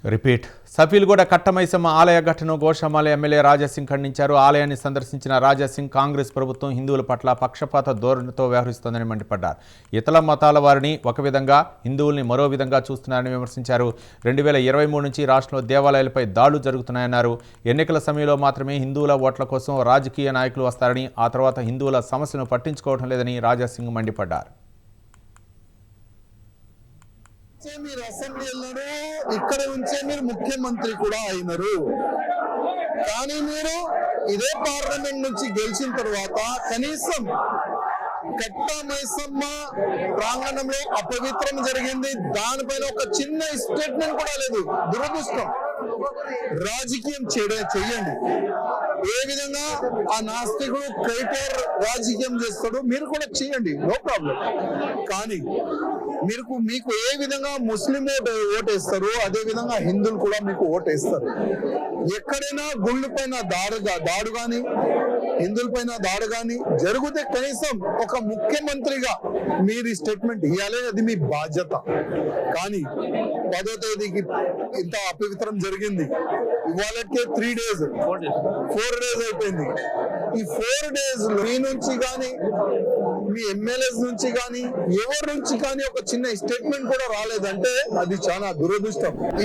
Repeat Safilguda Katta Maisamma ఆలయ ఘటనను గోషామాల MLA Raja Singh ఖండించారు. ఆలయాన్ని సందర్శించిన రాజాసింగ్ కాంగ్రెస్ ప్రభుత్వం హిందువుల పట్ల పక్షపాత ధోరణితో వ్యవహరిస్తోందని మండిపడ్డారు. ఇతర మతాల వారిని ఒక విధంగా, హిందువుల్ని మరో విధంగా చూస్తున్నారని విమర్శించారు. 2023 నుంచి రాష్ట్రంలో దేవాలయాలపై దాడులు జరుగుతున్నాయన్నారు. ఎన్నికల సమయంలో మాత్రమే హిందువుల ఓట్ల కోసం రాజకీయ నాయకులు వస్తారని, ఆ తర్వాత హిందువుల సమస్యను పట్టించుకోవడం లేదని రాజాసింగ్ మండిపడ్డారు. మీరు అసెంబ్లీ వెళ్ళారు, ఇక్కడ నుంచే మీరు ముఖ్యమంత్రి కూడా అయినారు. కానీ మీరు ఇదే పార్లమెంట్ నుంచి గెలిచిన తర్వాత కనీసం కట్టమైసమ్మ ప్రాంగణంలో అపవిత్రం జరిగింది, దానిపైన ఒక చిన్న స్టేట్మెంట్ కూడా లేదు. దురదృష్టం. రాజకీయం చెయ్యండి. ఏ విధంగా ఆ నాస్తికుడు క్రైటర్ రాజకీయం చేస్తాడు మీరు కూడా చేయండి, నో ప్రాబ్లం. కానీ మీకు ఏ విధంగా ముస్లిం ఓటేస్తారు, అదే విధంగా హిందువులు కూడా మీకు ఓటేస్తారు. ఎక్కడైనా గుళ్ళ పైన దాడు కానీ, హిందువుల పైన దాడు కానీ జరిగితే కనీసం ఒక ముఖ్యమంత్రిగా మీరు ఈ స్టేట్మెంట్ ఇవ్వాలి, అది మీ బాధ్యత. కానీ 10వ తేదీకి ఇంత అపవిత్రం జరిగింది, ఇవాళకే 4 డేస్ అయిపోయింది. ఈ 4 డేస్ మీ నుంచి కానీ, మీ ఎమ్మెల్యేస్ నుంచి కానీ, ఎవరి నుంచి కానీ ఒక చిన్న స్టేట్మెంట్ కూడా రాలేదంటే అది చాలా దురదృష్టం.